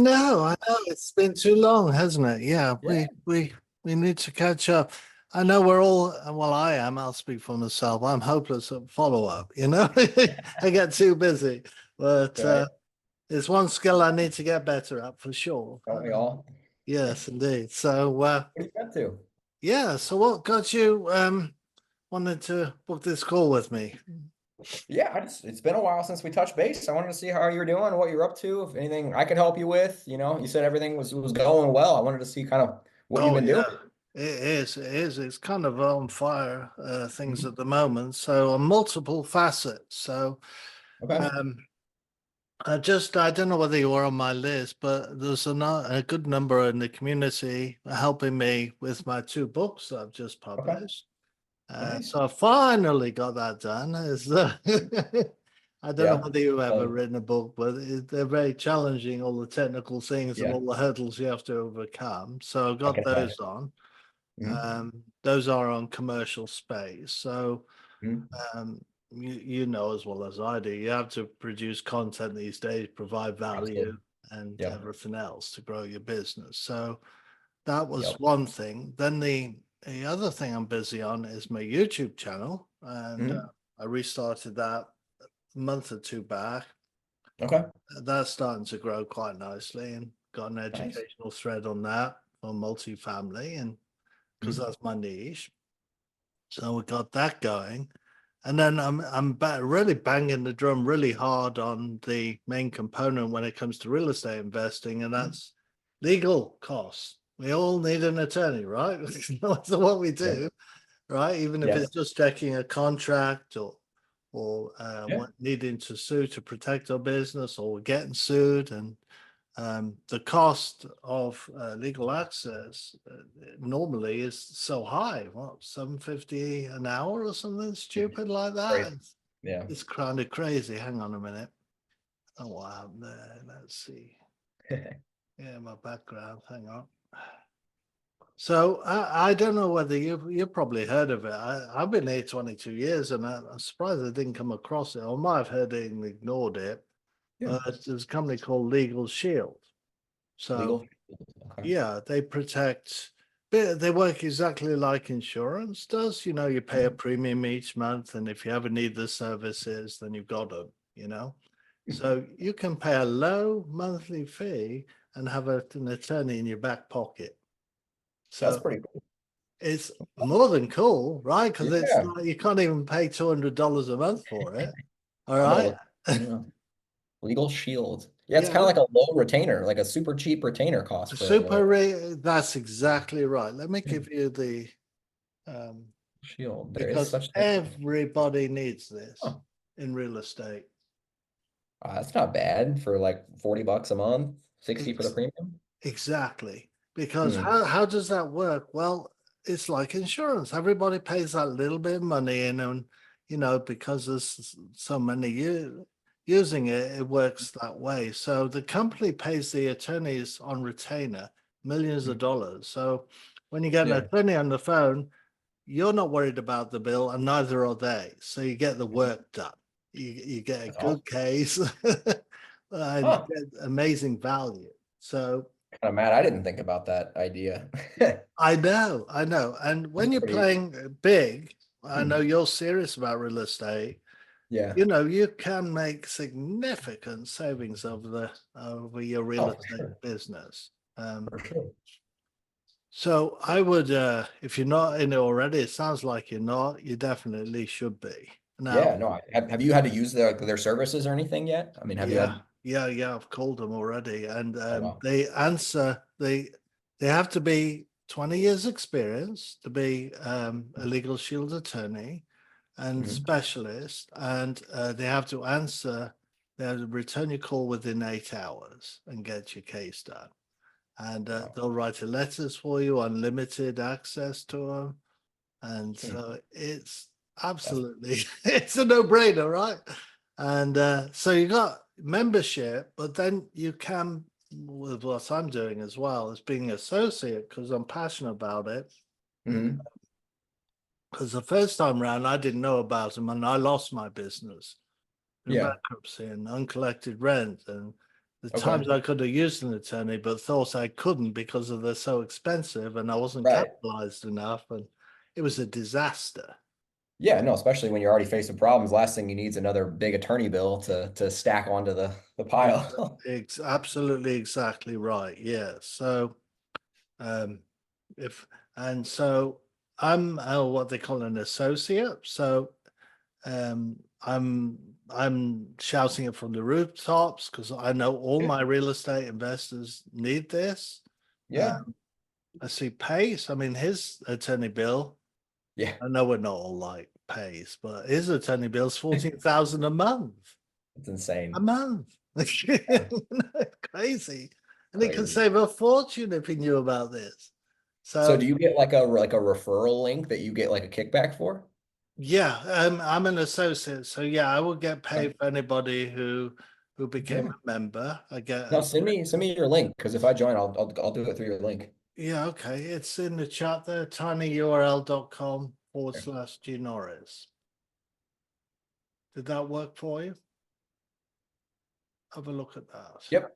I know. It's been too long, hasn't it? Yeah, Yeah. we need to catch up. I know we're all, well, I am, I'll speak for myself. I'm hopeless at follow-up, you know? I get too busy. But Right. it's one skill I need to get better at for sure. Don't we all? Yes, indeed. So What are you up to? yeah, so what got you wanted to book this call with me? Yeah, it's been a while since we touched base. I wanted to see how you're doing, what you're up to, if anything I could help you with. You said everything was going well. I wanted to see kind of what you've Oh been doing. yeah, it is. It is. It's kind of on fire things Mhm. at the moment. So on multiple facets. So Okay. um, I don't know whether you were on my list, but there's a good number in the community helping me with my two books that I've just Okay. published. Nice. So I finally got that done. I don't know Yeah. whether you've ever So, written a book, but they're very challenging, all the technical things and yeah, all the hurdles you have to overcome. So I I got can those imagine. on. Mhm. Those are on commercial space. So Mhm. you know as well as I do, you have to produce content these days, provide Absolutely. value and Yep. everything else to grow your business. So that was Yep. one thing. Then the other thing I'm busy on is my YouTube channel, and Mhm. I restarted that a month or two back. Okay. That's starting to grow quite nicely, and got an Nice. educational thread on that on multifamily, and because Mhm. that's my niche. So we got that going. And then really banging the drum really hard on the main component when it comes to real estate investing, and Mhm. that's legal costs. We all need an attorney, right? No matter what we Yeah. do, right? Even if Yeah. it's just checking a contract or Yeah. needing to sue to protect our business or getting sued, and the cost of legal access normally is so high. What, 750 an hour or something stupid like that? Great. Yeah. It's kind of crazy. Hang on a minute. Oh, what happened there? Let's see. Yeah, my background. Hang on. So I don't know whether you've probably heard of it. I've been here 22 years, and I'm surprised I didn't come across it. Or might have heard it and ignored it. Yeah. There's a company called Legal Shield. So Legal. Okay. yeah, they protect. They work exactly like insurance does. You know, you pay a Mhm. premium each month, and if you ever need the services, then you've got them. You know, Hmm. so you can pay a low monthly fee and have an attorney in your back pocket. That's So pretty cool. it's more than cool, right? Because it's Yeah. not, you can't even pay $200 a month for it. All I'm gonna right. look. Yeah. Legal Shield. Yeah, it's Yeah, kind of like a low retainer, like a super cheap retainer cost for a lawyer. that's exactly right. Let me Hmm. give you the um, Shield. There is because such thing. everybody needs this Oh, in real estate. that's not bad for like $40 a month, 60 for the Ex- premium. exactly. Because Hmm. how does that work? Well, it's like insurance. Everybody pays that little bit of money in, and because there's so many using it, it works that way. So the company pays the attorneys on retainer millions of dollars. So when you get an Yeah. attorney on the phone, you're not worried about the bill, and neither are they. So you get the work done. You get a That's good awesome. case and you Huh. get amazing value. So Kind of mad I didn't think about that idea. I know. And when That's you're pretty. playing big, I know Hmm. you're serious about real estate. Yeah. You can make significant savings over your real Oh, for estate sure. business. Um, For sure. so I would, if you're not in it already, it sounds like you're not. You definitely should be. Now, Yeah. No, have you had to use their services or anything yet? I mean, have you yeah, had? yeah. I've called them already, and Oh, wow. they answer. They have to be 20 years experience to be a legal shield attorney and Mhm. specialist, and they have to answer. They have to return your call within 8 hours and get your case done. And Wow. they'll write letters for you, unlimited access to them, and Hmm. so it's That's absolutely it's a no-brainer, right? And so you got membership, but then you can, with what I'm doing as well as being associate, because I'm passionate about it. mhm. Because the first time around I didn't know about them, and I lost my business through Yeah. bankruptcy and uncollected rent, and the Okay. times I could have used an attorney, but thought I couldn't because they're so expensive and I wasn't Right. capitalized enough, and it was a disaster. Yeah, no, especially when you're already facing problems. Last thing you need is another big attorney bill to stack onto the pile. It's absolutely exactly right. Yeah. So, um, if and so I'm what they call an associate. So, I'm shouting it from the rooftops because I know all my real estate investors need this. Yeah. Um, I see Pace. I mean, his attorney bill. Yeah. I know we're not all like Pace, but his attorney bill's 14,000 a month. It's A insane. month. Yeah, Crazy. And he could crazy. save a fortune if he knew about this. So So do you get like a referral link that you get like a kickback for? yeah, I'm an associate. So yeah, I will get Okay. paid for anybody who became Yeah. a member. I get No, a send me your link because if I join, I'll do it through your link. yeah, okay. It's in the chat there, tinyurl.com forward Okay. slash G Norris. Did that work for you? Have a look at that. Yep.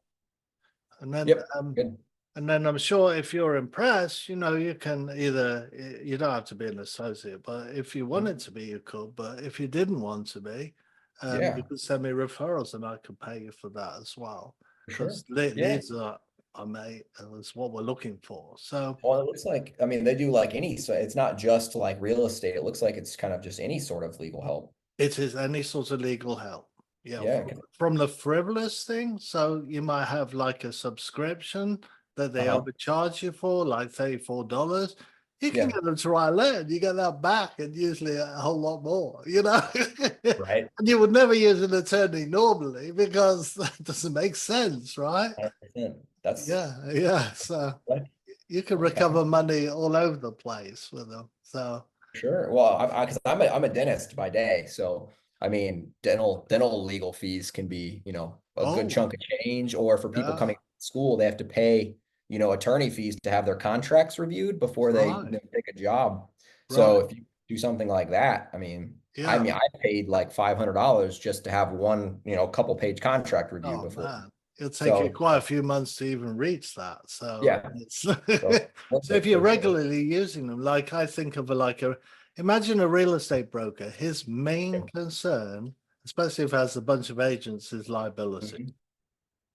And then Yep. Good. and then I'm sure if you're impressed, you can either you don't have to be an associate, but if you wanted to be, you could. But if you didn't want to be, you Yeah, could send me referrals, and I could pay you for that as well. for sure. Because Yeah. leads are made is what we're looking for. So Well, it looks like, I mean, they do like any, so it's not just like real estate. It looks like it's kind of just any sort of legal help. it is any sort of legal help. Yeah, Yeah. from the frivolous thing. So you might have like a subscription that they Uh-huh. overcharge you for, like $34. You can Yeah. get them to write a letter, and you get that back, and usually a whole lot more, you know. Right. And you would never use an attorney normally because that doesn't make sense, right? 100%. That's Yeah. So like, you can okay. recover money all over the place with them. So Sure. Well, because I'm a dentist by day, so I mean, dental legal fees can be, a good oh chunk of change. Or for people yeah, coming to school, they have to pay, attorney fees to have their contracts reviewed before they, right, take a job. So right. if you do something like that, I mean, Yeah. I paid like $500 just to have one, couple page contract review Oh before. man, it'll take you So quite a few months to even reach that. So yeah, it's so worth so if it you're for sure. regularly using them, like I think of imagine a real estate broker. His main concern, especially if it has a bunch of agents, is liability. Mhm.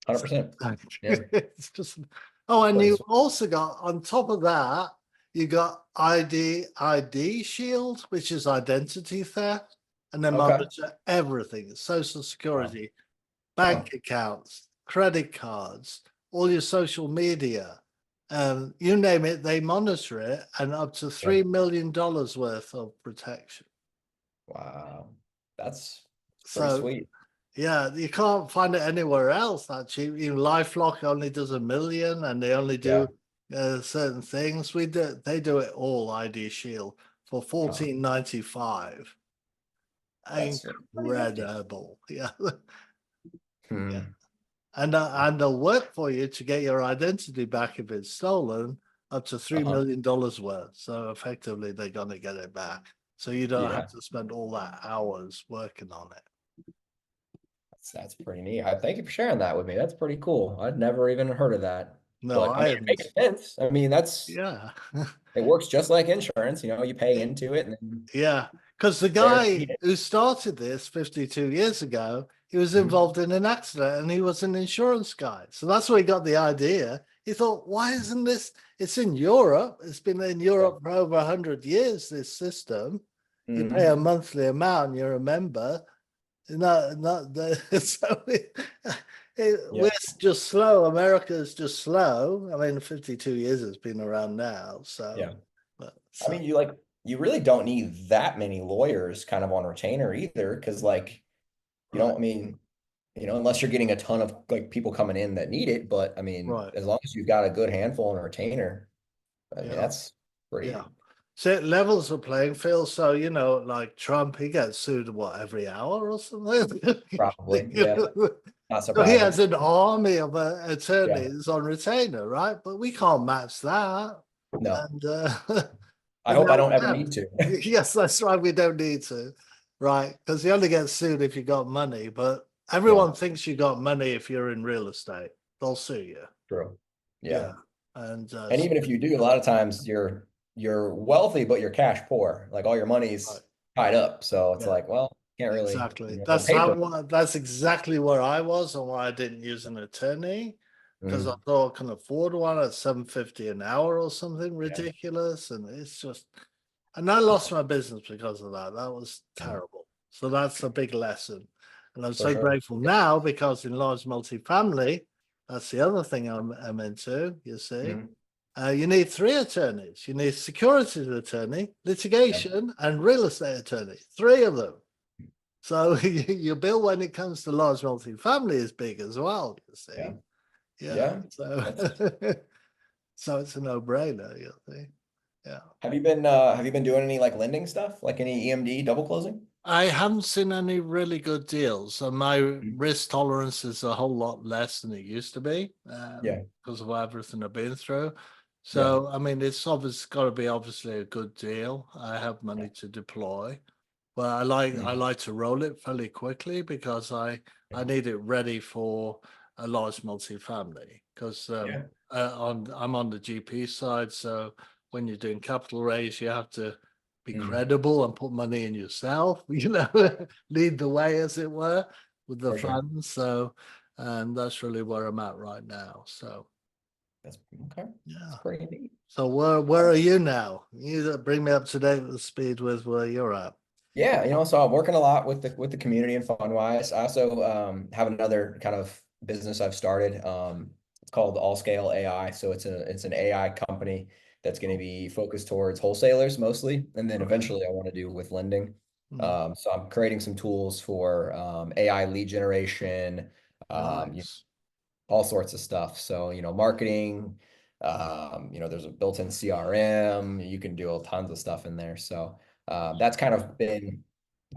So 100%. Yeah. it's just oh, and But you it's, also got on top of that, you got ID Shield, which is identity theft, and they okay. monitor everything, social Wow. security, Huh. bank accounts, credit cards, all your social media, you name it, they monitor it, and up to Yeah. $3 million worth of protection. Wow. That's pretty So sweet. yeah, you can't find it anywhere else that cheap. Even LifeLock only does 1 million, and they only Yeah. do certain things. They do it all. ID Shield for Wow. 14.95. That's pretty nifty. Incredible, yeah, yeah. Hmm. And they'll work for you to get your identity back if it's stolen, up to three Uh-huh. million dollars worth. So effectively, they're gonna get it back. So you don't have Yeah. to spend all that hours working on it. That's pretty neat. I thank you for sharing that with me. That's pretty cool. I'd never even heard of that. No, But I I mean, it hadn't. makes sense. I mean, Yeah. it works just like insurance. You pay into it and then Yeah, because the guy guaranteed it. who started this 52 years ago, he was Mhm. involved in an accident and he was an insurance guy. So that's where he got the idea. He thought, why isn't this? It's in Europe. It's been in Yeah. Europe for over 100 years, this system. You pay a Mhm. monthly amount, you're a member. Not the, so Yeah. we're just slow. America is just slow. I mean, 52 years it's been around now. Yeah. So, but I so, mean, you really don't need that many lawyers kind of on retainer either, because like, right, I mean, unless you're getting a ton of like people coming in that need it. But I mean, right. as long as you've got a good handful on a retainer, I mean, Yeah. that's pretty Yeah. So it levels the playing field. So, like Trump, he gets sued what, every hour or something? probably, yeah, not So he surprising. has an army of Yeah, attorneys on retainer, right? But we can't match that. no, And I and hope I now we don't ever have. need to. Yes, that's right. We don't need to, right? Because you only get sued if you got money. But everyone thinks you got money if you're in real estate. They'll sue you. True. Yeah. Yeah. And And even if you do, a lot of times you're wealthy, but you're cash poor. Like all your money's right, tied up. So it's yeah, like, well, can't really, exactly. on That's paper. that's exactly where I was and why I didn't use an attorney. Because I Mhm. thought I can afford one at 750 an hour or something Yeah. ridiculous. And it's just, and I lost my business because of that. That was Mhm. terrible. So that's a big lesson. And I'm For so sure. grateful now because in large multifamily, that's the other thing I'm into, you see. Mhm. You need three attorneys. You need securities attorney, Yeah. litigation, and real estate attorney. Three of them. So your bill when it comes to large multifamily is big as well, you Yeah. see. Yeah. Yeah. So That's so it's a no-brainer, you see. Yeah. have you been doing any like lending stuff? Like any EMD double closing? I haven't seen any really good deals. So my Mhm. risk tolerance is a whole lot less than it used to be Yeah. because of everything I've been through. Yeah. So, I mean, it's obviously got to be obviously a good deal. I have money to deploy, but I Mhm. like to roll it fairly quickly because I need it ready for a large multifamily because Yeah. on I'm on the GP side, so when you're doing capital raise, you have to be Mhm. credible and put money in yourself, lead the way, as it were, with the For sure. funds. So, and that's really where I'm at right now. So, That's okay. It's yeah. pretty neat. So where are you now? You bring me up to date with the speed with where you're at. Yeah, so I'm working a lot with the community and fund wise. I also have another kind of business I've started. It's called All Scale AI. So it's an AI company that's going to be focused towards wholesalers mostly, and then Okay. eventually I want to do with lending. Mm, So I'm creating some tools for AI lead generation, um, nice. all sorts of stuff. So, marketing, there's a built-in CRM, you can do all tons of stuff in there. So, that's kind of been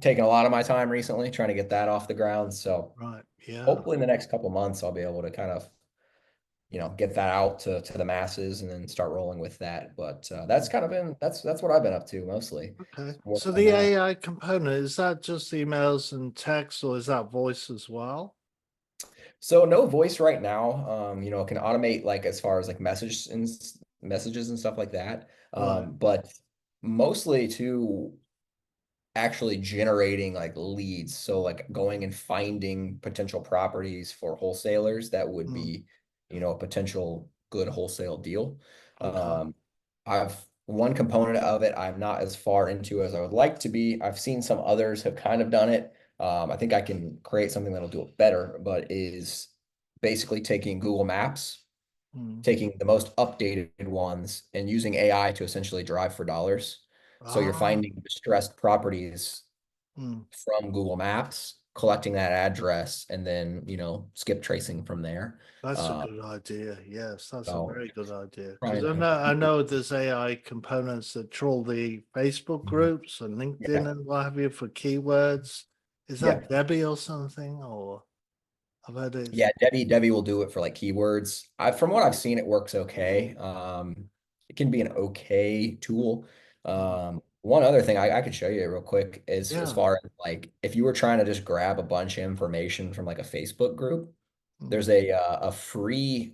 taking a lot of my time recently, trying to get that off the ground. So Right. Yeah. hopefully in the next couple months, I'll be able to kind of, get that out to the masses and then start rolling with that. But that's kind of that's what I've been up to mostly. Okay. Working So on the that. AI component, is that just emails and text or is that voice as well? So no voice right now. It can automate like as far as like messages and stuff like that. Right. But mostly to actually generating like leads. So like going and finding potential properties for wholesalers that would Mm, be, a potential good wholesale deal. okay. Um, I've one component of it I'm not as far into as I would like to be. I've seen some others have kind of done it. I think I can create something that'll do it better, but is basically taking Google Maps, Mm. taking the most updated ones and using AI to essentially drive for dollars. So you're Ah, finding distressed properties mm, from Google Maps, collecting that address, and then, skip tracing from there. that's a Uh, good idea. Yes, that's a so very good idea. Because trying to, I know there's AI components that troll the Facebook Mhm. groups and LinkedIn Yeah, and what have you for keywords. Is yeah, that Debbie or something? Or I've heard it's yeah. Debbie will do it for like keywords. From what I've seen, it works okay. It can be an okay tool. mm, One other thing I could show you real quick is as yeah. far as like if you were trying to just grab a bunch of information from like a Facebook group, Mm, there's a free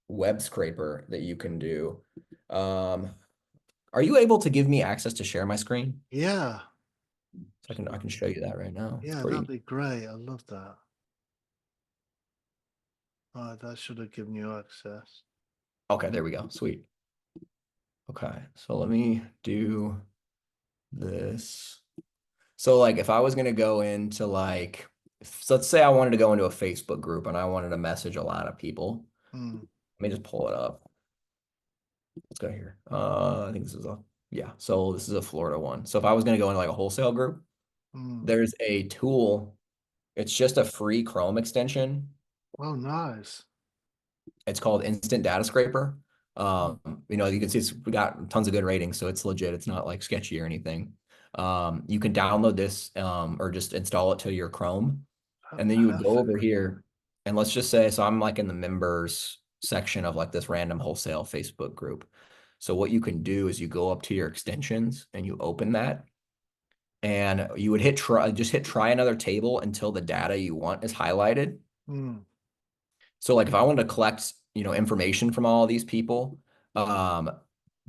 web scraper that you can do. Um, are you able to give me access to share my screen? yeah. So I can show you that right now. It's Yeah, that'd pretty. be great. I love that. Right, that should have given you access. Okay, there we go. Sweet. Okay, so let me do this. So like if I was gonna go into like, so let's say I wanted to go into a Facebook group and I wanted to message a lot of people. Mm, Let me just pull it up. Let's go here. I think this is yeah. So this is a Florida one. So if I was gonna go into like a wholesale group, mm. there's a tool. It's just a free Chrome extension. Oh, nice. It's called Instant Data Scraper. Mm, You can see we got tons of good ratings, so it's legit. It's not like sketchy or anything. You can download this or just install it to your Chrome, and then you would go over perfect. here and let's just say, so I'm like in the members section of like this random wholesale Facebook group. So what you can do is you go up to your extensions and you open that, and you would hit try another table until the data you want is highlighted. Hmm. So like if I wanted to collect, information from all of these people, um,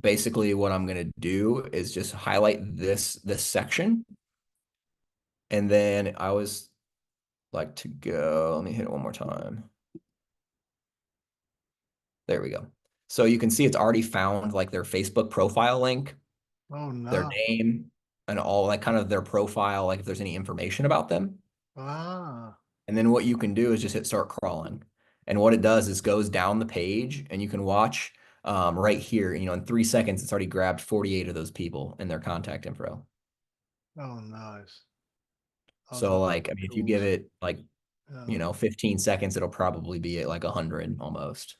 basically what I'm gonna do is just highlight this section. And then I always like to go, let me hit it one more time. There we go. So you can see it's already found like their Facebook profile link, Oh their no. name, and all like kind of their profile, like if there's any information about them. Ah. And then what you can do is just hit start crawling. And what it does is goes down the page and you can watch right here, in 3 seconds, it's already grabbed 48 of those people and their contact info. Oh, nice. Oh, So that's like, I mean, if you cool. give it like, Yeah. 15 seconds, it'll probably be at like 100 almost.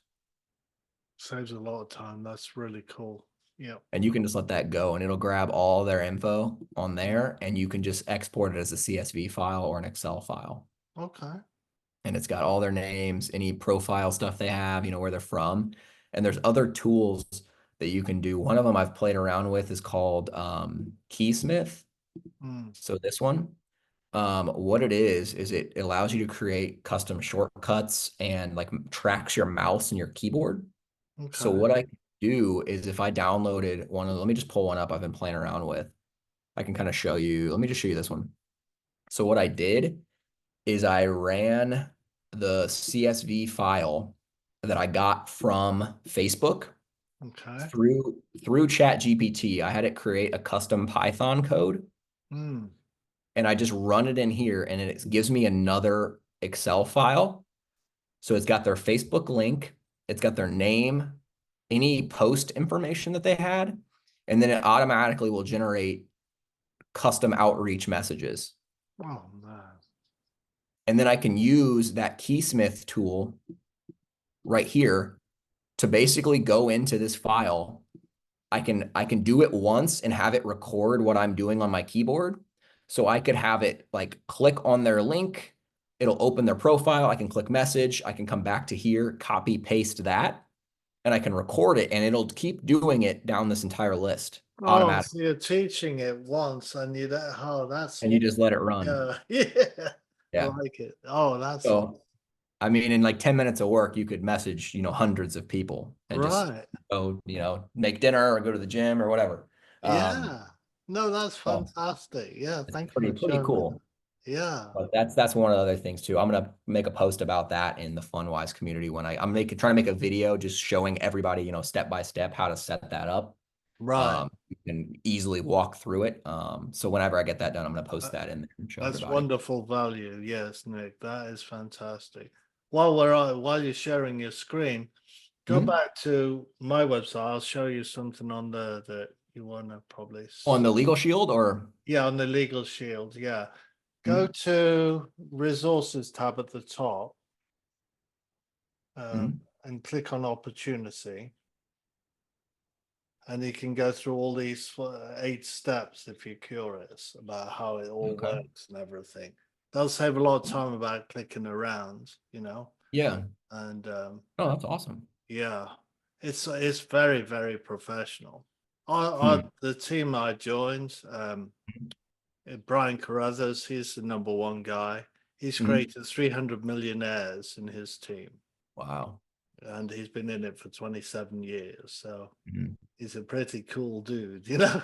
Saves a lot of time. That's really cool. Yeah. And you can just let that go and it'll grab all their info on there and you can just export it as a CSV file or an Excel file. Okay. And it's got all their names, any profile stuff they have, where they're from. And there's other tools that you can do. One of them I've played around with is called Keysmith. Hmm. So this one, what it is it allows you to create custom shortcuts and like tracks your mouse and your keyboard. So Okay. what I can do is if I downloaded let me just pull one up I've been playing around with. I can kind of show you. Let me just show you this one. So what I did is I ran the CSV file that I got from Facebook Okay. through ChatGPT. I had it create a custom Python code Hmm. and I just run it in here and it gives me another Excel file. So it's got their Facebook link, it's got their name, any post information that they had, and then it automatically will generate custom outreach messages. Oh, man. And then I can use that Keysmith tool right here to basically go into this file. I can do it once and have it record what I'm doing on my keyboard. So I could have it like click on their link, it'll open their profile, I can click message, I can come back to here, copy paste that, and I can record it and it'll keep doing it down this entire list Oh, automatically. so you're teaching it once and you don't, oh, that's And you what, just let it run. yeah. Yeah. I Yeah. like it. Oh, that's awesome. So I mean, in like 10 minutes of work, you could message, hundreds of people and just Right. go, make dinner or go to the gym or whatever. Um, Yeah. No, that's so fantastic. Yeah. it's Thank you pretty, for pretty showing me cool. that. Yeah. But that's one of the other things too. I'm gonna make a post about that in the Funwise community when trying to make a video just showing everybody, step by step how to set that up. Right. You can easily walk through it. So whenever I get that done, I'm gonna Uh, post that in there and show That's everybody. wonderful value. Yes, Nick. That is fantastic. While you're sharing your screen, go Mhm. back to my website. I'll show you something on there that you want to probably On the Legal Shield or yeah, on the Legal Shield. Yeah. Go Mhm. to resources tab at the top, Mhm. and click on opportunity. And you can go through all these 8 steps if you're curious about how it all Okay. works and everything. That'll save a lot of time about clicking around, Yeah. and Oh, that's awesome. yeah, it's very, very professional. Hmm. The team I joined, Brian Carruthers, he's the number one guy. He's Mhm. created 300 millionaires in his team, Wow. and he's been in it for 27 years. So Mhm. he's a pretty cool dude. Yeah,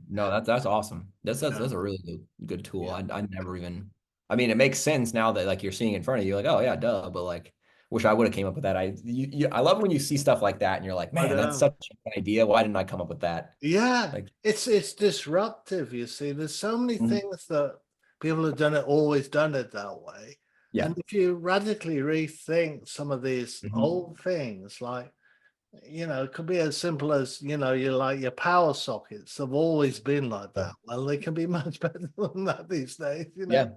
no, that's awesome. Yeah, That's a really good tool. yeah. I never even. I mean, it makes sense now that like you're seeing it in front of you, like, oh yeah, duh. But like, wish I would have came up with that. I love when you see stuff like that, and you're like, I man, that's know. such an idea. Why didn't I come up with that? Yeah, Like, it's disruptive, you see. There's so many mhm. things that people have done it, always done it that way. Yeah, And if you radically rethink some of these mhm. old things, like, it could be as simple as, you like your power sockets have always been like Yeah, that. Well, they can be much better than that these days. yeah.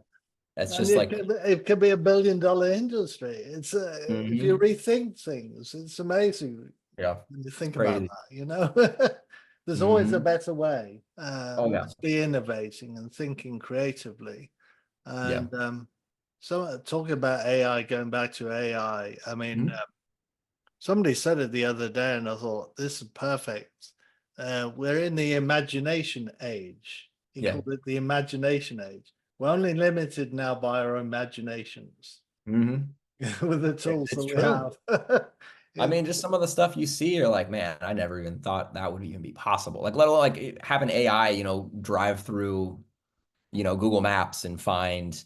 That's And just it like, could, it could be $1 billion industry. If you mhm. rethink things, it's amazing Yeah, when you it's think about crazy. that. There's always a Hmm. better way. Oh yeah, Let's be innovating and thinking creatively. yeah. And so talking about AI, going back to AI, I mean, Mhm. somebody said it the other day, and I thought this is perfect. We're in the imagination age. He Yeah. called it the imagination age. We're only limited now by our imaginations Mm-hmm. with the tools It's that we true. have. I mean, just some of the stuff you see, you're like, man, I never even thought that would even be possible. Like, let alone like having AI, drive through, Google Maps and find,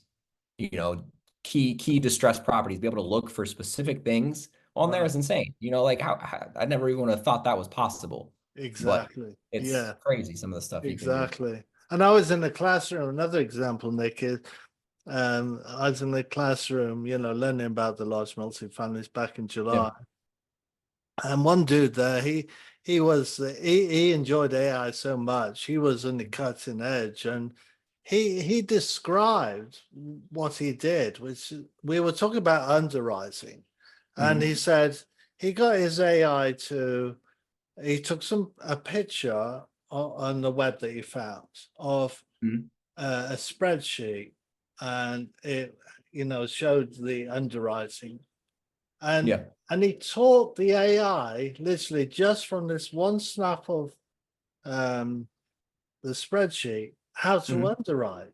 you know, key distressed properties, be able to look for specific things on there Right. is insane. Like how I never even would have thought that was possible, but Exactly. it's Yeah, crazy some of the stuff you can do. exactly. And I was in the classroom, another example, Nick, is I was in the classroom, learning about the large multifamilies back in Yeah. July. And one dude there, he enjoyed AI so much. He was on the cutting edge, and he described what he did, which we were talking about underwriting, and he Mhm. said he got his AI he took a picture on the web that he found of Mhm. a spreadsheet, and it showed the underwriting, and Yeah. he taught the AI literally just from this one snap of um, the spreadsheet how to Mhm. underwrite.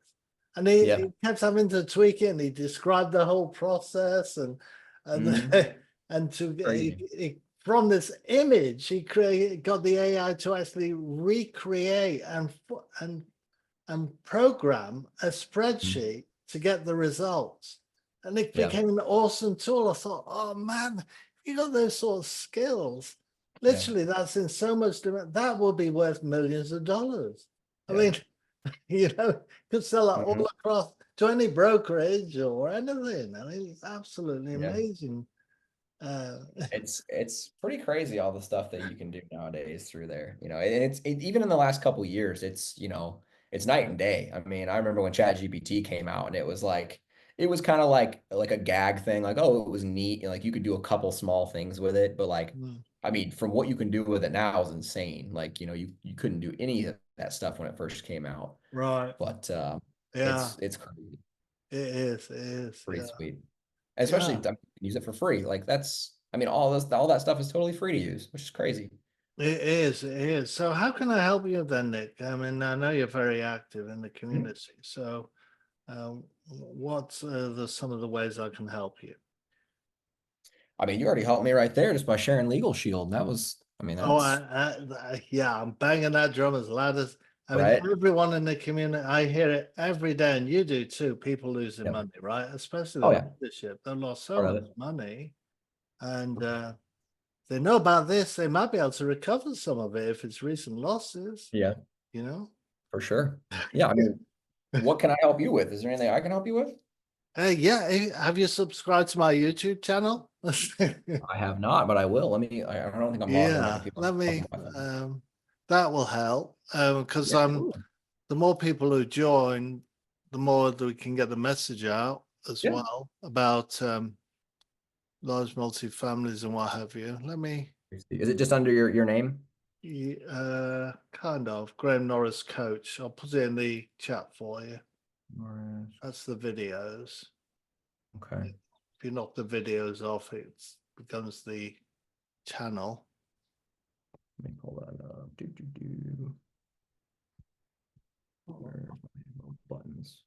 And he, Yeah. he kept having to tweak it, and he described the whole process, and Mhm. and Crazy. from this image got the AI to actually recreate and program a Mhm. spreadsheet to get the results. And it Yeah. became an awesome tool. I thought, oh man, if you got those sort of skills, Yeah. literally that's in so much demand, that will be worth millions of dollars. I Yeah. mean, could sell it Mhm. all across to any brokerage or anything. I mean, it's absolutely Yeah. amazing. Uh, It's pretty crazy all the stuff that you can do nowadays through there. And even in the last couple years, it's night and day. I mean, I remember when ChatGPT came out and it was kind of like a gag thing, like, oh, it was neat, and like you could do a couple small things with it, but like, mm, I mean, from what you can do with it now is insane. Like, you couldn't do any of that stuff when it first came out. right. But Yeah, it's crazy, it is. It is. pretty Yeah. sweet. And especially Yeah. you can use it for free. Like I mean, all that stuff is totally free to use, which is crazy. It is, it is. So how can I help you then, Nick? I mean, I know you're very active in the Mhm. community. So what's some of the ways I can help you? I mean, you already helped me right there just by sharing Legal Shield. I mean, Oh, that's yeah, I'm banging that drum as loud as, I mean, right. everyone in the community, I hear it every day, and you do too, people losing Yeah. money, right? Especially Oh the yeah, leadership. They lost so part of much it. money, and they know about this, they might be able to recover some of it if it's recent losses, Yeah, you know? for sure. Yeah, I mean, what can I help you with? Is there anything I can help you with? Yeah, have you subscribed to my YouTube channel? I have not, but I will. I don't think I'm logged in. I can Yeah, see let myself me, on my phone. that will help, because Yeah, absolutely. the more people who join, the more that we can get the message out as Yeah. well about large multi-families and what have you. Let me, Is it just under your name? kind of, Graham Norris coach. I'll put it in the chat for you. Norris. That's the videos. Okay. If you knock the videos off, it becomes the channel. Let me pull that up. Where's my little buttons?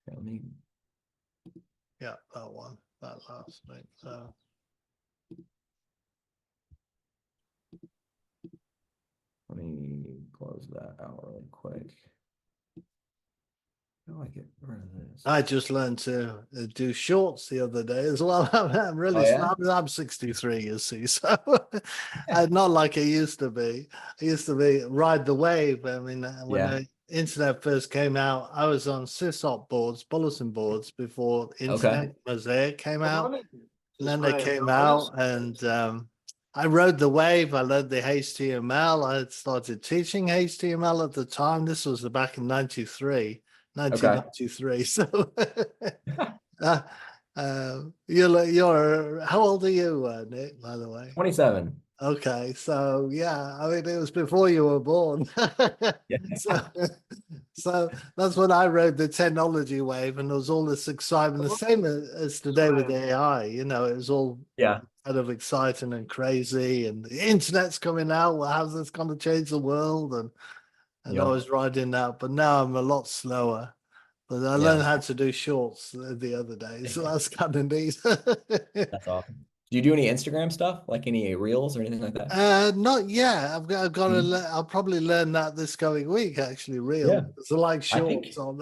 Okay, Yeah, that one, that last link. So let me close that out really quick. How do I get rid of this? I just learned to do shorts the other day as well. I'm Oh really, yeah? I'm 63, you see, so I'm not like I used to be. I used to be ride the wave. I mean, when Yeah. the internet first came out, I was on sysop boards, bulletin boards before Okay. Internet Mosaic came out. And then they came out, and I rode the wave. I learned the HTML. I had started teaching HTML at the time. This was back in 93, Okay. 1993. So uh, you're how old are you, Nick, by the way? 27. Okay, so yeah, I mean it was before you were born. Yeah. So so that's when I rode the technology wave, and there was all this excitement, the same as today with AI. It was all Yeah. kind of exciting and crazy, and the internet's coming out. Well, how's this going to change the world? and I was riding that, but now I'm a lot slower. But I learned how to do shorts the other day, so that's kind of neat. That's awesome. Do you do any Instagram stuff, like any reels or anything like that? Not yet. I've got to Mhm. I'll probably learn that this coming week, actually, real. Yeah. It's like I think shorts, aren't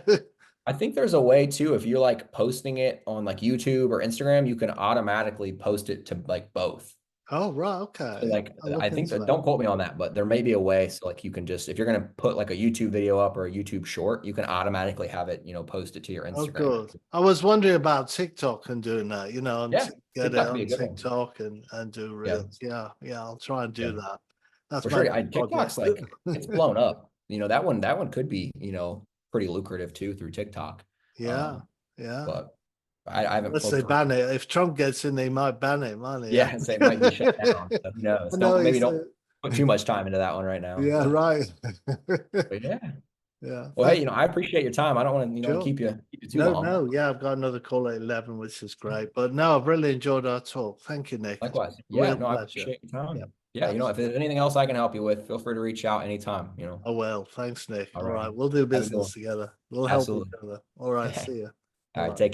they? I think there's a way too, if you're like posting it on like YouTube or Instagram, you can automatically post it to like both. Oh, right, So okay. like I'll look I think into that, that. don't quote me on that, but there may be a way so like you can just, if you're gonna put like a YouTube video up or a YouTube short, you can automatically have it, post it to your Oh, Instagram. good. I was wondering about TikTok and doing that, and Yeah, to get it TikTok would be on a good one. TikTok and do Yeah, reels. Yeah, yeah, I'll try and do yeah, that. That's for my sure. next TikTok's project. like it's blown up. That one could be, pretty lucrative too through TikTok. Yeah, Um, yeah. but I haven't Unless they focused on. ban it. If Trump gets in, they might ban it, man. Yeah. Yeah, so it might be shut down. So who knows? I know Don't put too much time into that one right now. yeah, right. But yeah. Yeah. Well, hey, I appreciate your time. I don't want to, Sure. keep you too No, long. no, yeah, I've got another call at 11, which is great. But no, I've really enjoyed our talk. Thank you, Nick. It's Likewise. been a Yeah, real no, I pleasure. appreciate your Yeah, time. Yeah, if absolutely. there's anything else I can help you with, feel free to reach out anytime. Oh, well, thanks, Nick. All All right, righty. we'll do Have a good business one. together. We'll help each Absolutely. other. All right, see you. All right, Bye-bye. take care.